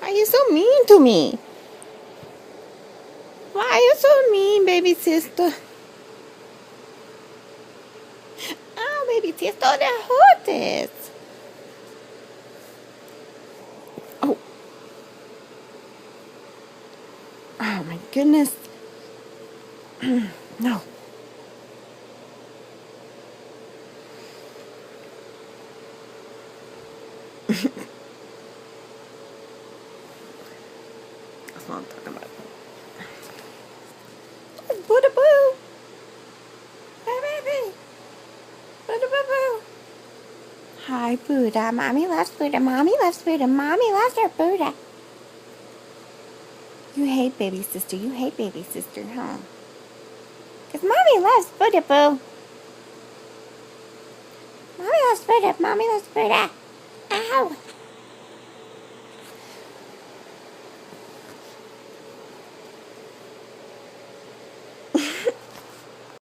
Why are you so mean to me? Why are you so mean, baby sister? Oh, baby sister, that hurt it. Oh. Oh, my goodness. No. That's what I'm talking about. Buddha boo. Hey, baby. Buddha boo boo. Hi, Buddha. Mommy loves Buddha. Mommy loves Buddha. Mommy loves her Buddha. You hate baby sister. You hate baby sister, huh? Because Mommy loves Buddha boo. Mommy loves Buddha. Mommy loves Buddha. Ow.